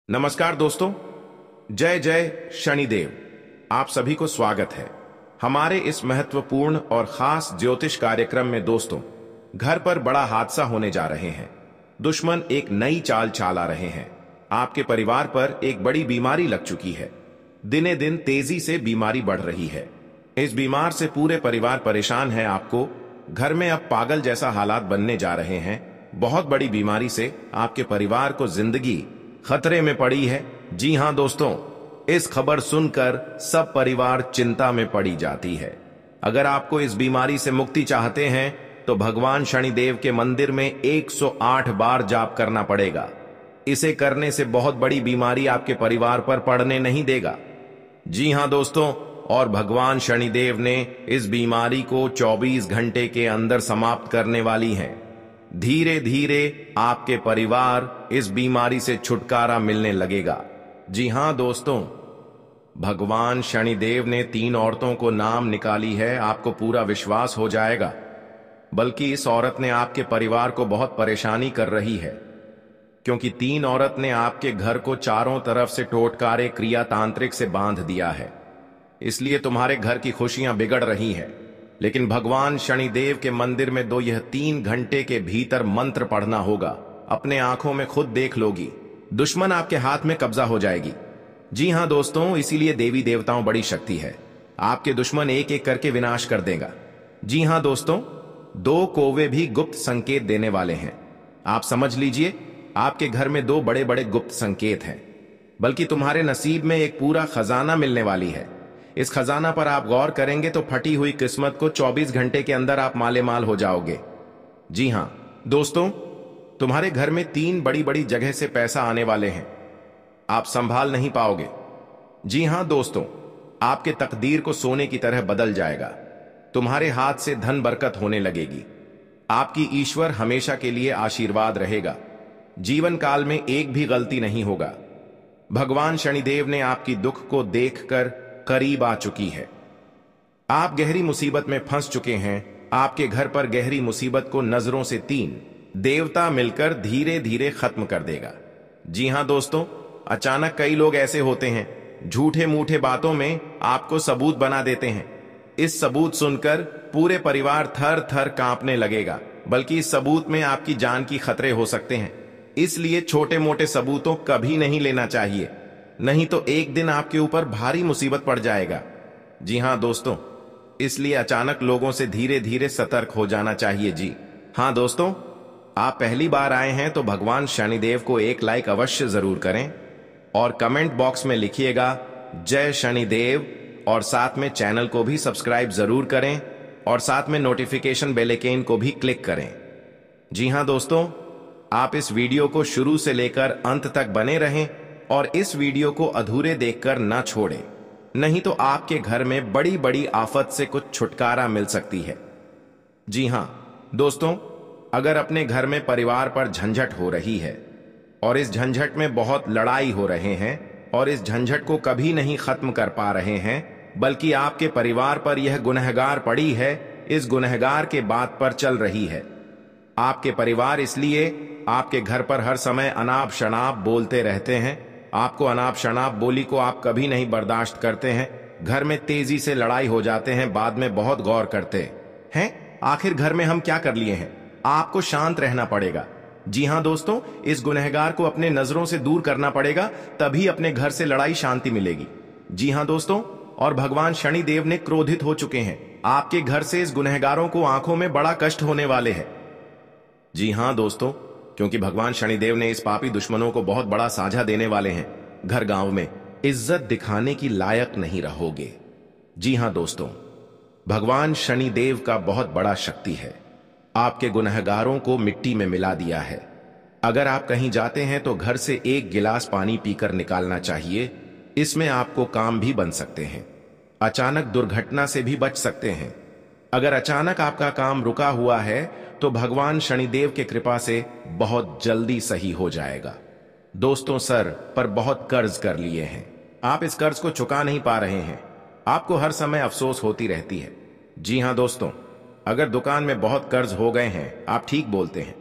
नमस्कार दोस्तों। जय जय शनिदेव। आप सभी को स्वागत है हमारे इस महत्वपूर्ण और खास ज्योतिष कार्यक्रम में। दोस्तों, घर पर बड़ा हादसा होने जा रहे हैं। दुश्मन एक नई चाल चला रहे हैं। आपके परिवार पर एक बड़ी बीमारी लग चुकी है। दिने दिन तेजी से बीमारी बढ़ रही है। इस बीमार से पूरे परिवार परेशान है। आपको घर में अब पागल जैसा हालात बनने जा रहे हैं। बहुत बड़ी बीमारी से आपके परिवार को जिंदगी खतरे में पड़ी है। जी हां दोस्तों, इस खबर सुनकर सब परिवार चिंता में पड़ी जाती है। अगर आपको इस बीमारी से मुक्ति चाहते हैं तो भगवान शनिदेव के मंदिर में 108 बार जाप करना पड़ेगा। इसे करने से बहुत बड़ी बीमारी आपके परिवार पर पड़ने नहीं देगा। जी हां दोस्तों, और भगवान शनिदेव ने इस बीमारी को 24 घंटे के अंदर समाप्त करने वाली है। धीरे धीरे आपके परिवार इस बीमारी से छुटकारा मिलने लगेगा। जी हां दोस्तों, भगवान शनिदेव ने 3 औरतों को नाम निकाली है। आपको पूरा विश्वास हो जाएगा। बल्कि इस औरत ने आपके परिवार को बहुत परेशानी कर रही है, क्योंकि 3 औरत ने आपके घर को चारों तरफ से टोटकारे क्रिया तांत्रिक से बांध दिया है। इसलिए तुम्हारे घर की खुशियां बिगड़ रही है। लेकिन भगवान शनिदेव के मंदिर में यह 3 घंटे के भीतर मंत्र पढ़ना होगा। अपने आंखों में खुद देख लोगी, दुश्मन आपके हाथ में कब्जा हो जाएगी। जी हां दोस्तों, इसीलिए देवी देवताओं बड़ी शक्ति है। आपके दुश्मन एक एक करके विनाश कर देगा। जी हां दोस्तों, 2 कौवे भी गुप्त संकेत देने वाले हैं। आप समझ लीजिए, आपके घर में 2 बड़े बड़े गुप्त संकेत हैं। बल्कि तुम्हारे नसीब में एक पूरा खजाना मिलने वाली है। इस खजाना पर आप गौर करेंगे तो फटी हुई किस्मत को 24 घंटे के अंदर आप माले माल हो जाओगे। जी हां दोस्तों, तुम्हारे घर में 3 बड़ी बड़ी जगह से पैसा आने वाले हैं। आप संभाल नहीं पाओगे। जी हां दोस्तों, आपके तकदीर को सोने की तरह बदल जाएगा। तुम्हारे हाथ से धन बरकत होने लगेगी। आपकी ईश्वर हमेशा के लिए आशीर्वाद रहेगा। जीवन काल में एक भी गलती नहीं होगा। भगवान शनिदेव ने आपकी दुख को देखकर करीब आ चुकी है। आप गहरी मुसीबत में फंस चुके हैं। आपके घर पर गहरी मुसीबत को नजरों से 3 देवता मिलकर धीरे धीरे खत्म कर देगा। जी हां दोस्तों, अचानक कई लोग ऐसे होते हैं, झूठे मूठे बातों में आपको सबूत बना देते हैं। इस सबूत सुनकर पूरे परिवार थर थर कांपने लगेगा। बल्कि इस सबूत में आपकी जान की खतरे हो सकते हैं। इसलिए छोटे मोटे सबूतों कभी नहीं लेना चाहिए, नहीं तो एक दिन आपके ऊपर भारी मुसीबत पड़ जाएगा। जी हां दोस्तों, इसलिए अचानक लोगों से धीरे धीरे सतर्क हो जाना चाहिए। जी हां दोस्तों, आप पहली बार आए हैं तो भगवान शनिदेव को एक लाइक अवश्य जरूर करें और कमेंट बॉक्स में लिखिएगा जय शनिदेव, और साथ में चैनल को भी सब्सक्राइब जरूर करें और साथ में नोटिफिकेशन बेल आइकन को भी क्लिक करें। जी हां दोस्तों, आप इस वीडियो को शुरू से लेकर अंत तक बने रहें और इस वीडियो को अधूरे देखकर ना छोड़ें, नहीं तो आपके घर में बड़ी बड़ी आफत से कुछ छुटकारा मिल सकती है। जी हां दोस्तों, अगर अपने घर में परिवार पर झंझट हो रही है और इस झंझट में बहुत लड़ाई हो रहे हैं और इस झंझट को कभी नहीं खत्म कर पा रहे हैं, बल्कि आपके परिवार पर यह गुनहगार पड़ी है, इस गुनहगार के बात पर चल रही है। आपके परिवार इसलिए आपके घर पर हर समय अनाप शनाप बोलते रहते हैं। आपको अनाप शनाप बोली को आप कभी नहीं बर्दाश्त करते हैं। घर में तेजी से लड़ाई हो जाते हैं, बाद में बहुत गौर करते हैं आखिर घर में हम क्या कर लिए हैं। आपको शांत रहना पड़ेगा। जी हां दोस्तों, इस गुनहगार को अपने नजरों से दूर करना पड़ेगा, तभी अपने घर से लड़ाई शांति मिलेगी। जी हां दोस्तों, और भगवान शनिदेव ने क्रोधित हो चुके हैं। आपके घर से इस गुनहगारों को आंखों में बड़ा कष्ट होने वाले हैं। जी हां दोस्तों, क्योंकि भगवान शनिदेव ने इस पापी दुश्मनों को बहुत बड़ा साझा देने वाले हैं। घर गांव में इज्जत दिखाने की लायक नहीं रहोगे। जी हां दोस्तों, भगवान शनिदेव का बहुत बड़ा शक्ति है। आपके गुनहगारों को मिट्टी में मिला दिया है। अगर आप कहीं जाते हैं तो घर से 1 गिलास पानी पीकर निकालना चाहिए। इसमें आपको काम भी बन सकते हैं। अचानक दुर्घटना से भी बच सकते हैं। अगर अचानक आपका काम रुका हुआ है तो भगवान शनिदेव के कृपा से बहुत जल्दी सही हो जाएगा। दोस्तों, सर पर बहुत कर्ज कर लिए हैं। आप इस कर्ज को चुका नहीं पा रहे हैं। आपको हर समय अफसोस होती रहती है। जी हां दोस्तों, अगर दुकान में बहुत कर्ज हो गए हैं, आप ठीक बोलते हैं।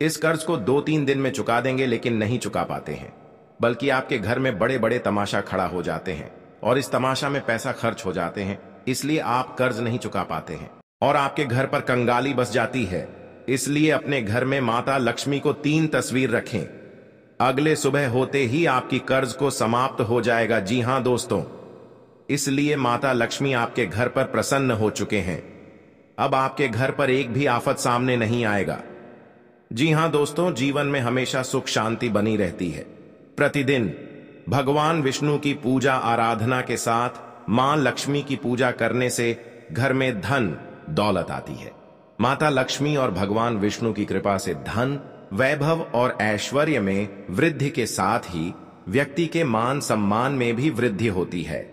इस कर्ज को 2-3 दिन में चुका देंगे, लेकिन नहीं चुका पाते हैं। बल्कि आपके घर में बड़े बड़े तमाशा खड़ा हो जाते हैं और इस तमाशा में पैसा खर्च हो जाते हैं, इसलिए आप कर्ज नहीं चुका पाते हैं और आपके घर पर कंगाली बस जाती है। इसलिए अपने घर में माता लक्ष्मी को 3 तस्वीर रखें। अगले सुबह होते ही आपकी कर्ज को समाप्त हो जाएगा। जी हां दोस्तों, इसलिए माता लक्ष्मी आपके घर पर प्रसन्न हो चुके हैं। अब आपके घर पर एक भी आफत सामने नहीं आएगा। जी हां दोस्तों, जीवन में हमेशा सुख शांति बनी रहती है। प्रतिदिन भगवान विष्णु की पूजा आराधना के साथ मां लक्ष्मी की पूजा करने से घर में धन दौलत आती है। माता लक्ष्मी और भगवान विष्णु की कृपा से धन, वैभव और ऐश्वर्य में वृद्धि के साथ ही व्यक्ति के मान सम्मान में भी वृद्धि होती है।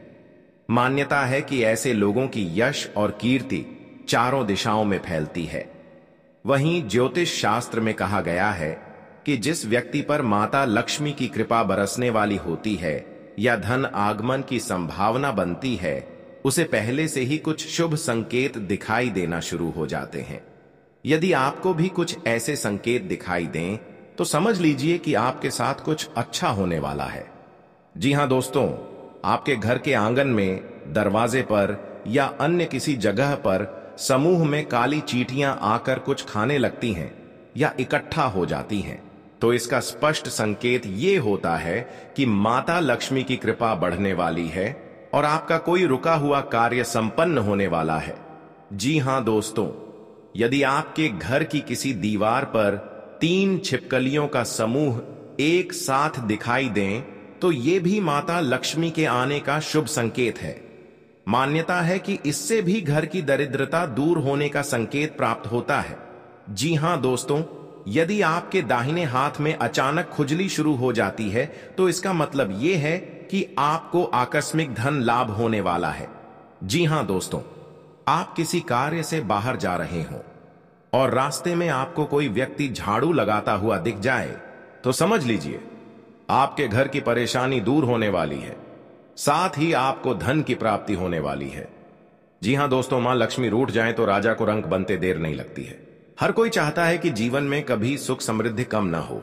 मान्यता है कि ऐसे लोगों की यश और कीर्ति चारों दिशाओं में फैलती है। वहीं ज्योतिष शास्त्र में कहा गया है कि जिस व्यक्ति पर माता लक्ष्मी की कृपा बरसने वाली होती है या धन आगमन की संभावना बनती है, उसे पहले से ही कुछ शुभ संकेत दिखाई देना शुरू हो जाते हैं। यदि आपको भी कुछ ऐसे संकेत दिखाई दें तो समझ लीजिए कि आपके साथ कुछ अच्छा होने वाला है। जी हां दोस्तों, आपके घर के आंगन में, दरवाजे पर या अन्य किसी जगह पर समूह में काली चींटियां आकर कुछ खाने लगती हैं या इकट्ठा हो जाती हैं, तो इसका स्पष्ट संकेत ये होता है कि माता लक्ष्मी की कृपा बढ़ने वाली है और आपका कोई रुका हुआ कार्य संपन्न होने वाला है। जी हां दोस्तों, यदि आपके घर की किसी दीवार पर 3 छिपकलियों का समूह एक साथ दिखाई दें तो ये भी माता लक्ष्मी के आने का शुभ संकेत है। मान्यता है कि इससे भी घर की दरिद्रता दूर होने का संकेत प्राप्त होता है। जी हां दोस्तों, यदि आपके दाहिने हाथ में अचानक खुजली शुरू हो जाती है तो इसका मतलब यह है कि आपको आकस्मिक धन लाभ होने वाला है। जी हां दोस्तों, आप किसी कार्य से बाहर जा रहे हो और रास्ते में आपको कोई व्यक्ति झाड़ू लगाता हुआ दिख जाए तो समझ लीजिए आपके घर की परेशानी दूर होने वाली है, साथ ही आपको धन की प्राप्ति होने वाली है। जी हां दोस्तों, मां लक्ष्मी रूठ जाए तो राजा को रंक बनते देर नहीं लगती है। हर कोई चाहता है कि जीवन में कभी सुख समृद्धि कम ना हो,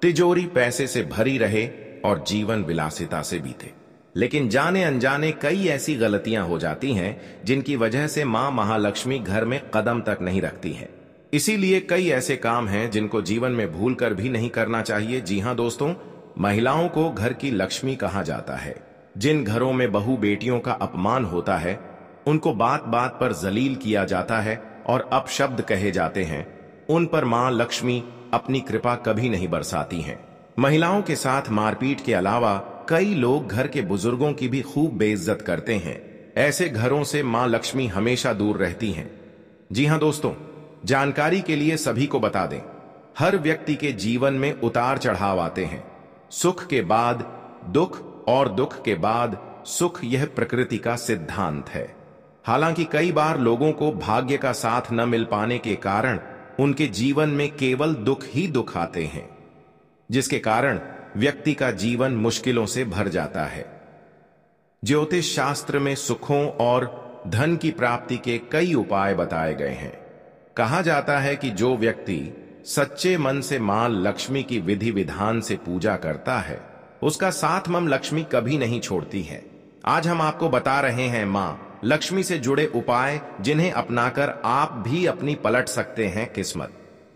तिजोरी पैसे से भरी रहे और जीवन विलासिता से बीते। लेकिन जाने अनजाने कई ऐसी गलतियां हो जाती हैं जिनकी वजह से मां महालक्ष्मी घर में कदम तक नहीं रखती हैं। इसीलिए कई ऐसे काम हैं जिनको जीवन में भूल कर भी नहीं करना चाहिए। जी हां दोस्तों, महिलाओं को घर की लक्ष्मी कहा जाता है। जिन घरों में बहू बेटियों का अपमान होता है, उनको बात बात पर जलील किया जाता है और अपशब्द कहे जाते हैं, उन पर मां लक्ष्मी अपनी कृपा कभी नहीं बरसाती हैं। महिलाओं के साथ मारपीट के अलावा कई लोग घर के बुजुर्गों की भी खूब बेइज्जत करते हैं। ऐसे घरों से मां लक्ष्मी हमेशा दूर रहती हैं। जी हां दोस्तों, जानकारी के लिए सभी को बता दें, हर व्यक्ति के जीवन में उतार चढ़ाव आते हैं। सुख के बाद दुख और दुख के बाद सुख, यह प्रकृति का सिद्धांत है। हालांकि कई बार लोगों को भाग्य का साथ न मिल पाने के कारण उनके जीवन में केवल दुख ही दुख आते हैं, जिसके कारण व्यक्ति का जीवन मुश्किलों से भर जाता है। ज्योतिष शास्त्र में सुखों और धन की प्राप्ति के कई उपाय बताए गए हैं। कहा जाता है कि जो व्यक्ति सच्चे मन से मां लक्ष्मी की विधि विधान से पूजा करता है, उसका साथ मां लक्ष्मी कभी नहीं छोड़ती है। आज हम आपको बता रहे हैं मां लक्ष्मी से जुड़े उपाय, जिन्हें अपनाकर आप भी अपनी पलट सकते हैं किस्मत।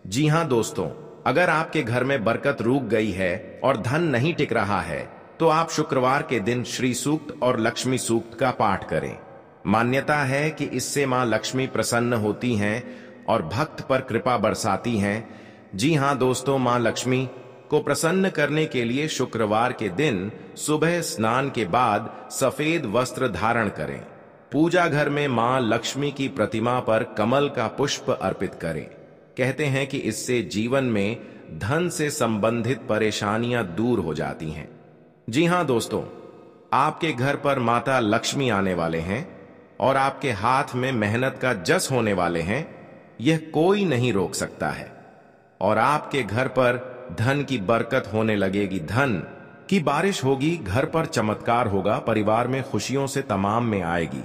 जी हां दोस्तों, अगर आपके घर में बरकत रुक गई है और धन नहीं टिक रहा है तो आप शुक्रवार के दिन श्री सूक्त और लक्ष्मी सूक्त का पाठ करें। मान्यता है कि इससे मां लक्ष्मी प्रसन्न होती हैं और भक्त पर कृपा बरसाती हैं। जी हां दोस्तों, मां लक्ष्मी को प्रसन्न करने के लिए शुक्रवार के दिन सुबह स्नान के बाद सफेद वस्त्र धारण करें। पूजा घर में मां लक्ष्मी की प्रतिमा पर कमल का पुष्प अर्पित करें। कहते हैं कि इससे जीवन में धन से संबंधित परेशानियां दूर हो जाती हैं। जी हां दोस्तों, आपके घर पर माता लक्ष्मी आने वाले हैं और आपके हाथ में मेहनत का जस होने वाले हैं, यह कोई नहीं रोक सकता है। और आपके घर पर धन की बरकत होने लगेगी, धन की बारिश होगी, घर पर चमत्कार होगा, परिवार में खुशियों से तमाम में आएगी।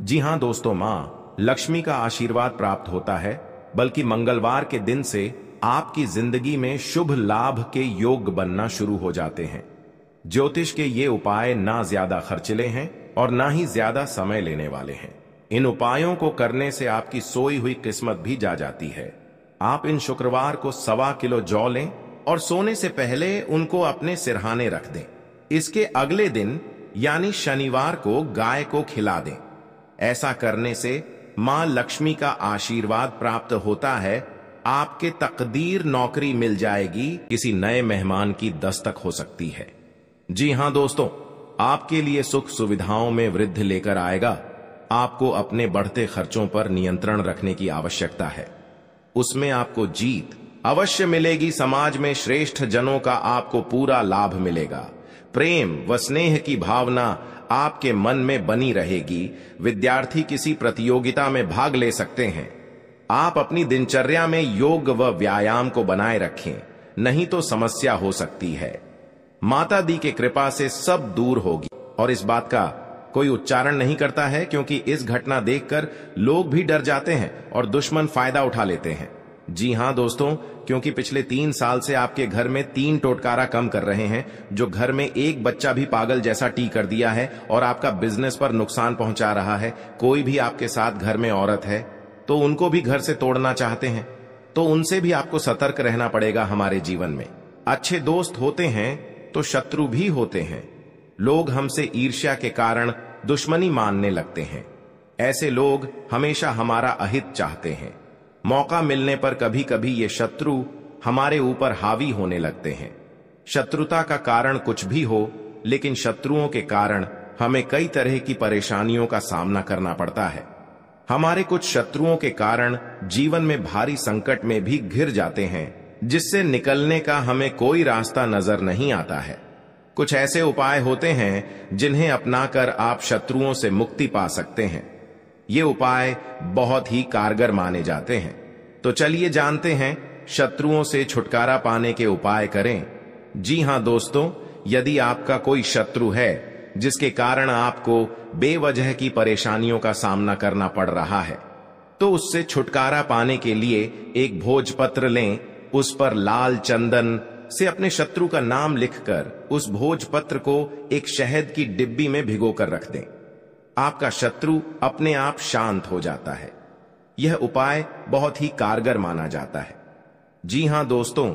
जी हां दोस्तों, मां लक्ष्मी का आशीर्वाद प्राप्त होता है, बल्कि मंगलवार के दिन से आपकी जिंदगी में शुभ लाभ के योग बनना शुरू हो जाते हैं। ज्योतिष के ये उपाय ना ज्यादा खर्चीले हैं और ना ही ज्यादा समय लेने वाले हैं। इन उपायों को करने से आपकी सोई हुई किस्मत भी जा जाती है। आप इन शुक्रवार को 1.25 किलो जौ लें और सोने से पहले उनको अपने सिरहाने रख दें। इसके अगले दिन यानी शनिवार को गाय को खिला दें। ऐसा करने से मां लक्ष्मी का आशीर्वाद प्राप्त होता है। आपके तकदीर नौकरी मिल जाएगी, किसी नए मेहमान की दस्तक हो सकती है। जी हां दोस्तों, आपके लिए सुख सुविधाओं में वृद्धि लेकर आएगा। आपको अपने बढ़ते खर्चों पर नियंत्रण रखने की आवश्यकता है, उसमें आपको जीत अवश्य मिलेगी। समाज में श्रेष्ठ जनों का आपको पूरा लाभ मिलेगा। प्रेम व स्नेह की भावना आपके मन में बनी रहेगी। विद्यार्थी किसी प्रतियोगिता में भाग ले सकते हैं। आप अपनी दिनचर्या में योग व व्यायाम को बनाए रखें, नहीं तो समस्या हो सकती है। माता दी की कृपा से सब दूर होगी। और इस बात का कोई उच्चारण नहीं करता है, क्योंकि इस घटना देखकर लोग भी डर जाते हैं और दुश्मन फायदा उठा लेते हैं। जी हां दोस्तों, क्योंकि पिछले 3 साल से आपके घर में 3 टोटकारा कम कर रहे हैं, जो घर में एक बच्चा भी पागल जैसा टी कर दिया है और आपका बिजनेस पर नुकसान पहुंचा रहा है। कोई भी आपके साथ घर में औरत है तो उनको भी घर से तोड़ना चाहते हैं, तो उनसे भी आपको सतर्क रहना पड़ेगा। हमारे जीवन में अच्छे दोस्त होते हैं तो शत्रु भी होते हैं। लोग हमसे ईर्ष्या के कारण दुश्मनी मानने लगते हैं। ऐसे लोग हमेशा हमारा अहित चाहते हैं। मौका मिलने पर कभी कभी ये शत्रु हमारे ऊपर हावी होने लगते हैं। शत्रुता का कारण कुछ भी हो, लेकिन शत्रुओं के कारण हमें कई तरह की परेशानियों का सामना करना पड़ता है। हमारे कुछ शत्रुओं के कारण जीवन में भारी संकट में भी घिर जाते हैं, जिससे निकलने का हमें कोई रास्ता नजर नहीं आता है। कुछ ऐसे उपाय होते हैं जिन्हें अपनाकर आप शत्रुओं से मुक्ति पा सकते हैं। ये उपाय बहुत ही कारगर माने जाते हैं। तो चलिए जानते हैं शत्रुओं से छुटकारा पाने के उपाय करें। जी हां दोस्तों, यदि आपका कोई शत्रु है जिसके कारण आपको बेवजह की परेशानियों का सामना करना पड़ रहा है, तो उससे छुटकारा पाने के लिए एक भोजपत्र लें। उस पर लाल चंदन से अपने शत्रु का नाम लिखकर उस भोजपत्र को एक शहद की डिब्बी में भिगोकर रख दें। आपका शत्रु अपने आप शांत हो जाता है। यह उपाय बहुत ही कारगर माना जाता है। जी हां दोस्तों,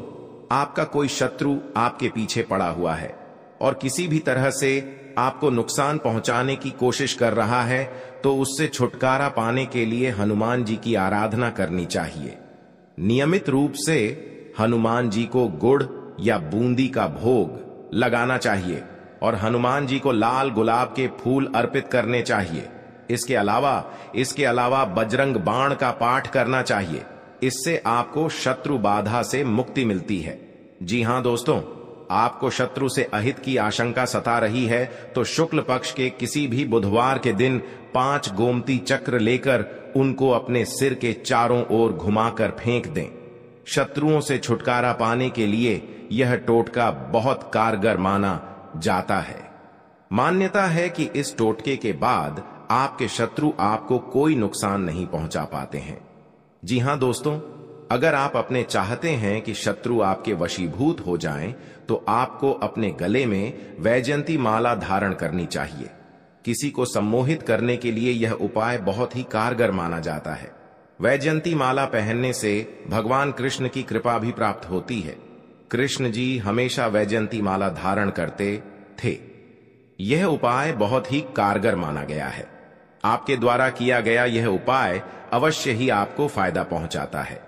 आपका कोई शत्रु आपके पीछे पड़ा हुआ है और किसी भी तरह से आपको नुकसान पहुंचाने की कोशिश कर रहा है, तो उससे छुटकारा पाने के लिए हनुमान जी की आराधना करनी चाहिए। नियमित रूप से हनुमान जी को गुड़ या बूंदी का भोग लगाना चाहिए और हनुमान जी को लाल गुलाब के फूल अर्पित करने चाहिए। इसके अलावा बजरंग बाण का पाठ करना चाहिए। इससे आपको शत्रु बाधा से मुक्ति मिलती है। जी हां दोस्तों, आपको शत्रु से अहित की आशंका सता रही है तो शुक्ल पक्ष के किसी भी बुधवार के दिन 5 गोमती चक्र लेकर उनको अपने सिर के चारों ओर घुमाकर फेंक दें। शत्रुओं से छुटकारा पाने के लिए यह टोटका बहुत कारगर माना जाता है। मान्यता है कि इस टोटके के बाद आपके शत्रु आपको कोई नुकसान नहीं पहुंचा पाते हैं। जी हां दोस्तों, अगर आप अपने चाहते हैं कि शत्रु आपके वशीभूत हो जाएं, तो आपको अपने गले में वैजयंती माला धारण करनी चाहिए। किसी को सम्मोहित करने के लिए यह उपाय बहुत ही कारगर माना जाता है। वैजयंती माला पहनने से भगवान कृष्ण की कृपा भी प्राप्त होती है। कृष्ण जी हमेशा वैजयंती माला धारण करते थे। यह उपाय बहुत ही कारगर माना गया है। आपके द्वारा किया गया यह उपाय अवश्य ही आपको फायदा पहुंचाता है।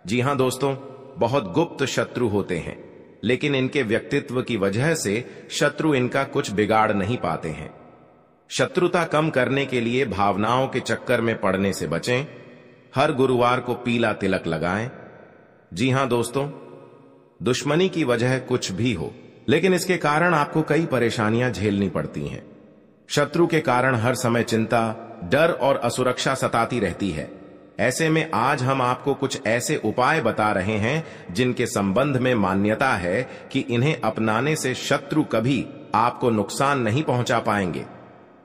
जी हां दोस्तों, बहुत गुप्त शत्रु होते हैं, लेकिन इनके व्यक्तित्व की वजह से शत्रु इनका कुछ बिगाड़ नहीं पाते हैं। शत्रुता कम करने के लिए भावनाओं के चक्कर में पड़ने से बचें। हर गुरुवार को पीला तिलक लगाएं। जी हां दोस्तों, दुश्मनी की वजह कुछ भी हो, लेकिन इसके कारण आपको कई परेशानियां झेलनी पड़ती हैं। शत्रु के कारण हर समय चिंता, डर और असुरक्षा सताती रहती है। ऐसे में आज हम आपको कुछ ऐसे उपाय बता रहे हैं जिनके संबंध में मान्यता है कि इन्हें अपनाने से शत्रु कभी आपको नुकसान नहीं पहुंचा पाएंगे।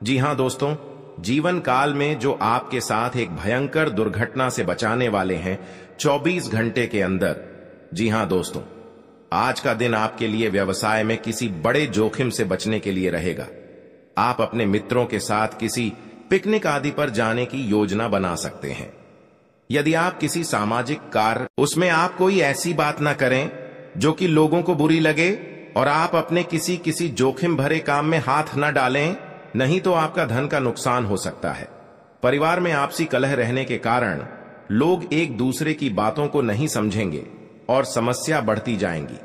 जी हां दोस्तों, जीवन काल में जो आपके साथ एक भयंकर दुर्घटना से बचाने वाले हैं 24 घंटे के अंदर। जी हां दोस्तों, आज का दिन आपके लिए व्यवसाय में किसी बड़े जोखिम से बचने के लिए रहेगा। आप अपने मित्रों के साथ किसी पिकनिक आदि पर जाने की योजना बना सकते हैं। यदि आप किसी सामाजिक कार्य, उसमें आप कोई ऐसी बात ना करें जो कि लोगों को बुरी लगे, और आप अपने किसी जोखिम भरे काम में हाथ न डालें, नहीं तो आपका धन का नुकसान हो सकता है। परिवार में आपसी कलह रहने के कारण लोग एक दूसरे की बातों को नहीं समझेंगे और समस्या बढ़ती जाएंगी।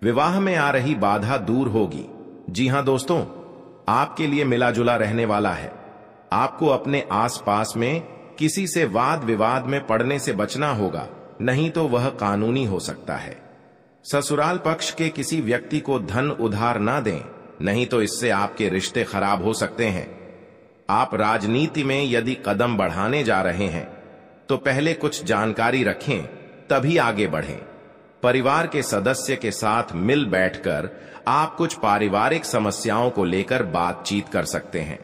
विवाह में आ रही बाधा दूर होगी। जी हां दोस्तों, आपके लिए मिला जुला रहने वाला है। आपको अपने आसपास में किसी से वाद विवाद में पड़ने से बचना होगा, नहीं तो वह कानूनी हो सकता है। ससुराल पक्ष के किसी व्यक्ति को धन उधार ना दें, नहीं तो इससे आपके रिश्ते खराब हो सकते हैं। आप राजनीति में यदि कदम बढ़ाने जा रहे हैं तो पहले कुछ जानकारी रखें, तभी आगे बढ़ें। परिवार के सदस्य के साथ मिल बैठकर आप कुछ पारिवारिक समस्याओं को लेकर बातचीत कर सकते हैं।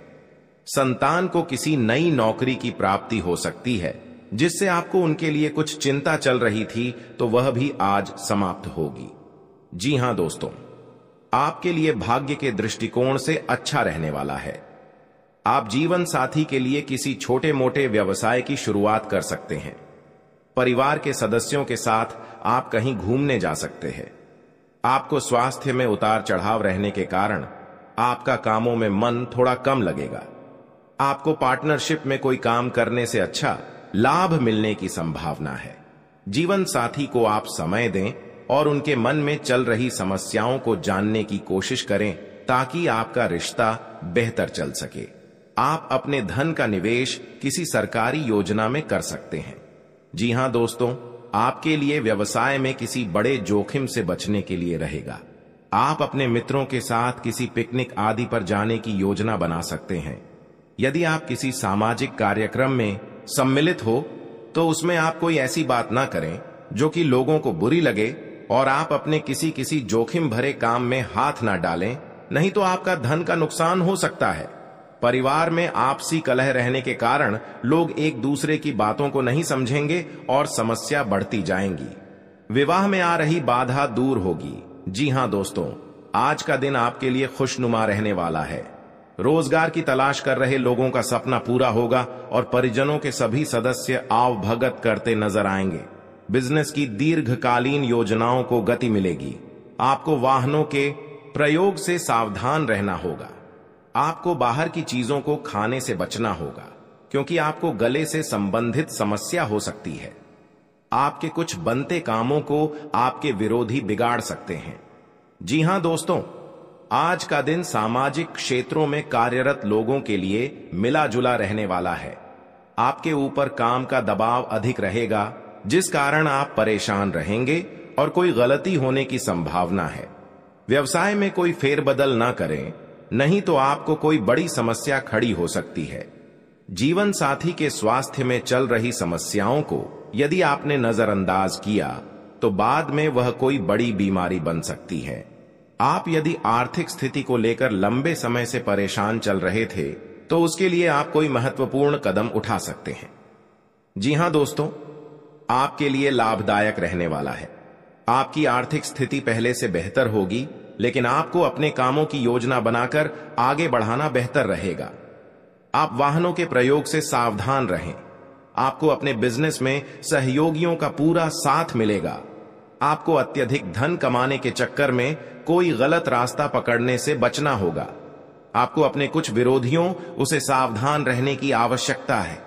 संतान को किसी नई नौकरी की प्राप्ति हो सकती है, जिससे आपको उनके लिए कुछ चिंता चल रही थी, तो वह भी आज समाप्त होगी। जी हां दोस्तों, आपके लिए भाग्य के दृष्टिकोण से अच्छा रहने वाला है। आप जीवन साथी के लिए किसी छोटे मोटे व्यवसाय की शुरुआत कर सकते हैं। परिवार के सदस्यों के साथ आप कहीं घूमने जा सकते हैं। आपको स्वास्थ्य में उतार चढ़ाव रहने के कारण आपका कामों में मन थोड़ा कम लगेगा। आपको पार्टनरशिप में कोई काम करने से अच्छा लाभ मिलने की संभावना है। जीवन साथी को आप समय दें और उनके मन में चल रही समस्याओं को जानने की कोशिश करें, ताकि आपका रिश्ता बेहतर चल सके। आप अपने धन का निवेश किसी सरकारी योजना में कर सकते हैं। जी हां दोस्तों, आपके लिए व्यवसाय में किसी बड़े जोखिम से बचने के लिए रहेगा। आप अपने मित्रों के साथ किसी पिकनिक आदि पर जाने की योजना बना सकते हैं। यदि आप किसी सामाजिक कार्यक्रम में सम्मिलित हो तो उसमें आप कोई ऐसी बात ना करें जो कि लोगों को बुरी लगे, और आप अपने किसी जोखिम भरे काम में हाथ ना डालें, नहीं तो आपका धन का नुकसान हो सकता है। परिवार में आपसी कलह रहने के कारण लोग एक दूसरे की बातों को नहीं समझेंगे और समस्या बढ़ती जाएंगी। विवाह में आ रही बाधा दूर होगी। जी हां दोस्तों, आज का दिन आपके लिए खुशनुमा रहने वाला है। रोजगार की तलाश कर रहे लोगों का सपना पूरा होगा और परिजनों के सभी सदस्य आवभगत करते नजर आएंगे। बिजनेस की दीर्घकालीन योजनाओं को गति मिलेगी। आपको वाहनों के प्रयोग से सावधान रहना होगा। आपको बाहर की चीजों को खाने से बचना होगा, क्योंकि आपको गले से संबंधित समस्या हो सकती है। आपके कुछ बनते कामों को आपके विरोधी बिगाड़ सकते हैं। जी हां दोस्तों, आज का दिन सामाजिक क्षेत्रों में कार्यरत लोगों के लिए मिला जुला रहने वाला है। आपके ऊपर काम का दबाव अधिक रहेगा, जिस कारण आप परेशान रहेंगे और कोई गलती होने की संभावना है। व्यवसाय में कोई फेरबदल ना करें, नहीं तो आपको कोई बड़ी समस्या खड़ी हो सकती है। जीवन साथी के स्वास्थ्य में चल रही समस्याओं को यदि आपने नजरअंदाज किया तो बाद में वह कोई बड़ी बीमारी बन सकती है। आप यदि आर्थिक स्थिति को लेकर लंबे समय से परेशान चल रहे थे तो उसके लिए आप कोई महत्वपूर्ण कदम उठा सकते हैं। जी हां दोस्तों, आपके लिए लाभदायक रहने वाला है। आपकी आर्थिक स्थिति पहले से बेहतर होगी, लेकिन आपको अपने कामों की योजना बनाकर आगे बढ़ाना बेहतर रहेगा। आप वाहनों के प्रयोग से सावधान रहें। आपको अपने बिजनेस में सहयोगियों का पूरा साथ मिलेगा। आपको अत्यधिक धन कमाने के चक्कर में कोई गलत रास्ता पकड़ने से बचना होगा। आपको अपने कुछ विरोधियों उसे सावधान रहने की आवश्यकता है।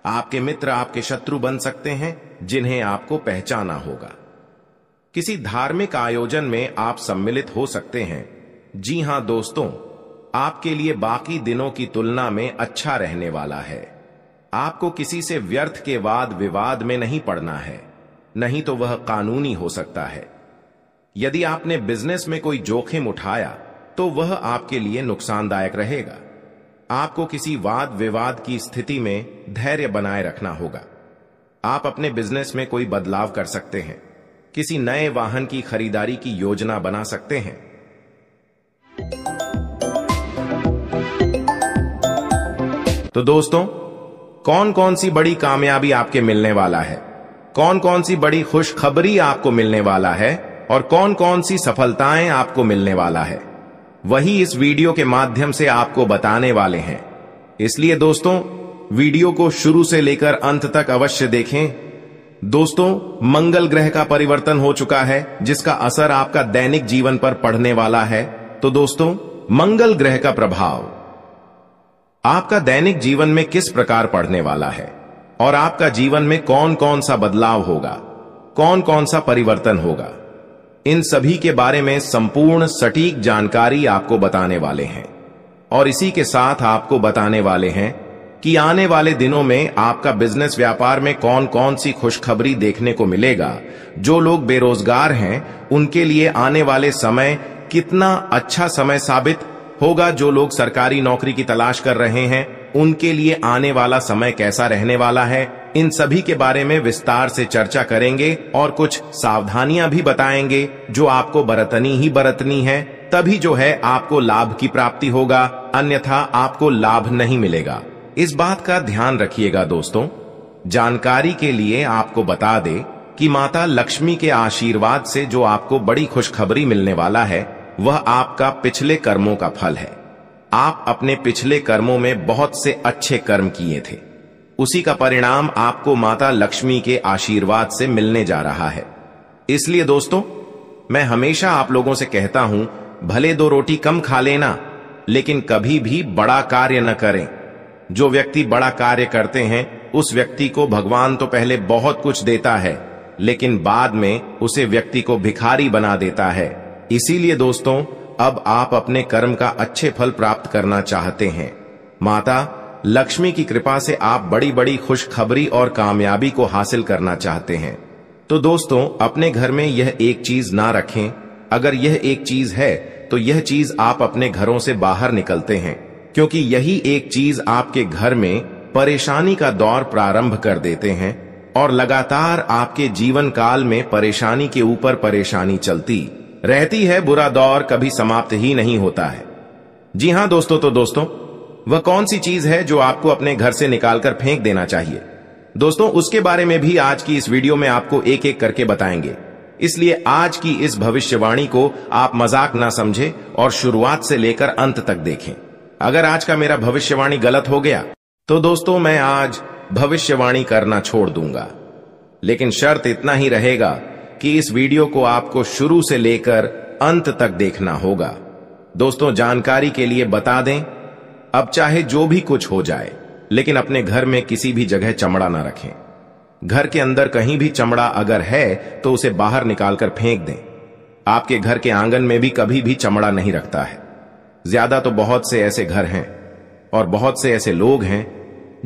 आपके मित्र आपके शत्रु बन सकते हैं, जिन्हें आपको पहचाना होगा। किसी धार्मिक आयोजन में आप सम्मिलित हो सकते हैं। जी हां दोस्तों, आपके लिए बाकी दिनों की तुलना में अच्छा रहने वाला है। आपको किसी से व्यर्थ के वाद विवाद में नहीं पड़ना है, नहीं तो वह कानूनी हो सकता है। यदि आपने बिजनेस में कोई जोखिम उठाया तो वह आपके लिए नुकसानदायक रहेगा। आपको किसी वाद विवाद की स्थिति में धैर्य बनाए रखना होगा। आप अपने बिजनेस में कोई बदलाव कर सकते हैं। किसी नए वाहन की खरीदारी की योजना बना सकते हैं। तो दोस्तों, कौन कौन सी बड़ी कामयाबी आपके मिलने वाला है, कौन कौन सी बड़ी खुशखबरी आपको मिलने वाला है, और कौन कौन सी सफलताएं आपको मिलने वाला है, वही इस वीडियो के माध्यम से आपको बताने वाले हैं। इसलिए दोस्तों, वीडियो को शुरू से लेकर अंत तक अवश्य देखें। दोस्तों, मंगल ग्रह का परिवर्तन हो चुका है, जिसका असर आपका दैनिक जीवन पर पड़ने वाला है। तो दोस्तों, मंगल ग्रह का प्रभाव आपका दैनिक जीवन में किस प्रकार पड़ने वाला है और आपका जीवन में कौन कौन सा बदलाव होगा, कौन कौन सा परिवर्तन होगा, इन सभी के बारे में संपूर्ण सटीक जानकारी आपको बताने वाले हैं। और इसी के साथ आपको बताने वाले हैं कि आने वाले दिनों में आपका बिजनेस व्यापार में कौन कौन सी खुशखबरी देखने को मिलेगा। जो लोग बेरोजगार हैं उनके लिए आने वाले समय कितना अच्छा समय साबित होगा। जो लोग सरकारी नौकरी की तलाश कर रहे हैं उनके लिए आने वाला समय कैसा रहने वाला है, इन सभी के बारे में विस्तार से चर्चा करेंगे और कुछ सावधानियां भी बताएंगे जो आपको बरतनी ही बरतनी है, तभी जो है आपको लाभ की प्राप्ति होगा, अन्यथा आपको लाभ नहीं मिलेगा। इस बात का ध्यान रखिएगा दोस्तों। जानकारी के लिए आपको बता दे कि माता लक्ष्मी के आशीर्वाद से जो आपको बड़ी खुशखबरी मिलने वाला है वह आपका पिछले कर्मों का फल है। आप अपने पिछले कर्मों में बहुत से अच्छे कर्म किए थे, उसी का परिणाम आपको माता लक्ष्मी के आशीर्वाद से मिलने जा रहा है। इसलिए दोस्तों, मैं हमेशा आप लोगों से कहता हूं, भले 2 रोटी कम खा लेना, लेकिन कभी भी बड़ा कार्य न करें। जो व्यक्ति बड़ा कार्य करते हैं उस व्यक्ति को भगवान तो पहले बहुत कुछ देता है, लेकिन बाद में उसे व्यक्ति को भिखारी बना देता है। इसीलिए दोस्तों, अब आप अपने कर्म का अच्छे फल प्राप्त करना चाहते हैं। माता लक्ष्मी की कृपा से आप बड़ी बड़ी खुशखबरी और कामयाबी को हासिल करना चाहते हैं। तो दोस्तों, अपने घर में यह एक चीज ना रखें। अगर यह एक चीज है तो यह चीज आप अपने घरों से बाहर निकलते हैं, क्योंकि यही एक चीज आपके घर में परेशानी का दौर प्रारंभ कर देते हैं और लगातार आपके जीवन काल में परेशानी के ऊपर परेशानी चलती रहती है। बुरा दौर कभी समाप्त ही नहीं होता है। जी हां दोस्तों, तो दोस्तों, वह कौन सी चीज है जो आपको अपने घर से निकालकर फेंक देना चाहिए? दोस्तों, उसके बारे में भी आज की इस वीडियो में आपको एक एक करके बताएंगे। इसलिए आज की इस भविष्यवाणी को आप मजाक ना समझे और शुरुआत से लेकर अंत तक देखें। अगर आज का मेरा भविष्यवाणी गलत हो गया तो दोस्तों, मैं आज भविष्यवाणी करना छोड़ दूंगा। लेकिन शर्त इतना ही रहेगा कि इस वीडियो को आपको शुरू से लेकर अंत तक देखना होगा। दोस्तों, जानकारी के लिए बता दें, अब चाहे जो भी कुछ हो जाए, लेकिन अपने घर में किसी भी जगह चमड़ा ना रखें। घर के अंदर कहीं भी चमड़ा अगर है तो उसे बाहर निकालकर फेंक दें। आपके घर के आंगन में भी कभी भी चमड़ा नहीं रखता है। ज्यादा तो बहुत से ऐसे घर हैं और बहुत से ऐसे लोग हैं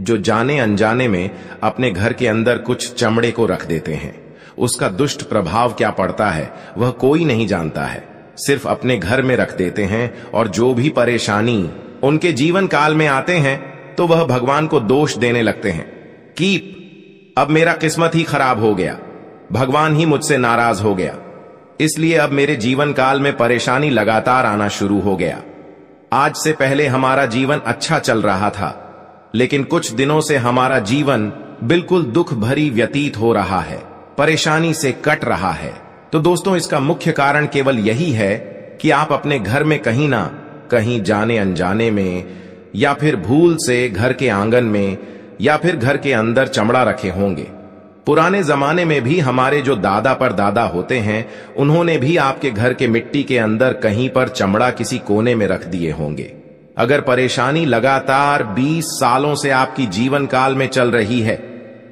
जो जाने अनजाने में अपने घर के अंदर कुछ चमड़े को रख देते हैं। उसका दुष्ट प्रभाव क्या पड़ता है वह कोई नहीं जानता है, सिर्फ अपने घर में रख देते हैं और जो भी परेशानी उनके जीवन काल में आते हैं तो वह भगवान को दोष देने लगते हैं कि अब मेरा किस्मत ही खराब हो गया, भगवान ही मुझसे नाराज हो गया, इसलिए अब मेरे जीवन काल में परेशानी लगातार आना शुरू हो गया। आज से पहले हमारा जीवन अच्छा चल रहा था, लेकिन कुछ दिनों से हमारा जीवन बिल्कुल दुख भरी व्यतीत हो रहा है, परेशानी से कट रहा है। तो दोस्तों, इसका मुख्य कारण केवल यही है कि आप अपने घर में कहीं ना कहीं जाने अनजाने में या फिर भूल से घर के आंगन में या फिर घर के अंदर चमड़ा रखे होंगे। पुराने जमाने में भी हमारे जो दादा पर दादा होते हैं उन्होंने भी आपके घर के मिट्टी के अंदर कहीं पर चमड़ा किसी कोने में रख दिए होंगे। अगर परेशानी लगातार 20 सालों से आपकी जीवन काल में चल रही है,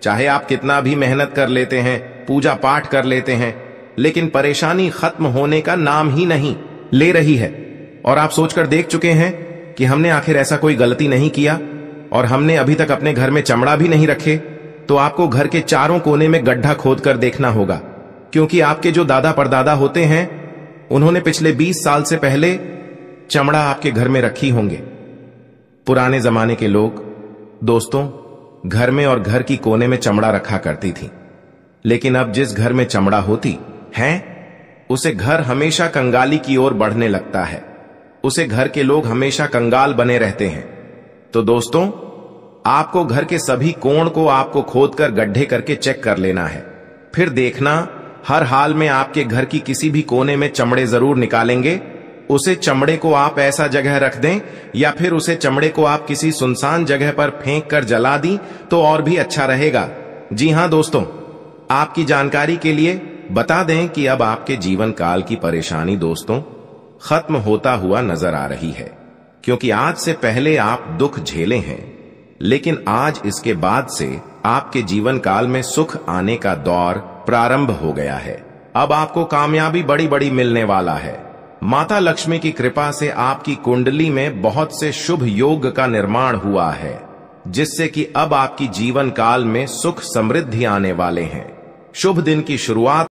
चाहे आप कितना भी मेहनत कर लेते हैं, पूजा पाठ कर लेते हैं, लेकिन परेशानी खत्म होने का नाम ही नहीं ले रही है, और आप सोचकर देख चुके हैं कि हमने आखिर ऐसा कोई गलती नहीं किया और हमने अभी तक अपने घर में चमड़ा भी नहीं रखे, तो आपको घर के चारों कोने में गड्ढा खोद कर देखना होगा, क्योंकि आपके जो दादा परदादा होते हैं उन्होंने पिछले 20 साल से पहले चमड़ा आपके घर में रखी होंगे। पुराने जमाने के लोग दोस्तों घर में और घर की कोने में चमड़ा रखा करती थी, लेकिन अब जिस घर में चमड़ा होती है उसे घर हमेशा कंगाली की ओर बढ़ने लगता है, उसे घर के लोग हमेशा कंगाल बने रहते हैं। तो दोस्तों, आपको घर के सभी कोण को आपको खोदकर गड्ढे करके चेक कर लेना है, फिर देखना हर हाल में आपके घर की किसी भी कोने में चमड़े जरूर निकालेंगे। उसे चमड़े को आप ऐसा जगह रख दें या फिर उसे चमड़े को आप किसी सुनसान जगह पर फेंक कर जला दी तो और भी अच्छा रहेगा। जी हां दोस्तों, आपकी जानकारी के लिए बता दें कि अब आपके जीवन काल की परेशानी दोस्तों खत्म होता हुआ नजर आ रही है, क्योंकि आज से पहले आप दुख झेले हैं, लेकिन आज इसके बाद से आपके जीवन काल में सुख आने का दौर प्रारंभ हो गया है। अब आपको कामयाबी बड़ी बड़ी मिलने वाला है। माता लक्ष्मी की कृपा से आपकी कुंडली में बहुत से शुभ योग का निर्माण हुआ है, जिससे कि अब आपकी जीवन काल में सुख समृद्धि आने वाले हैं। शुभ दिन की शुरुआत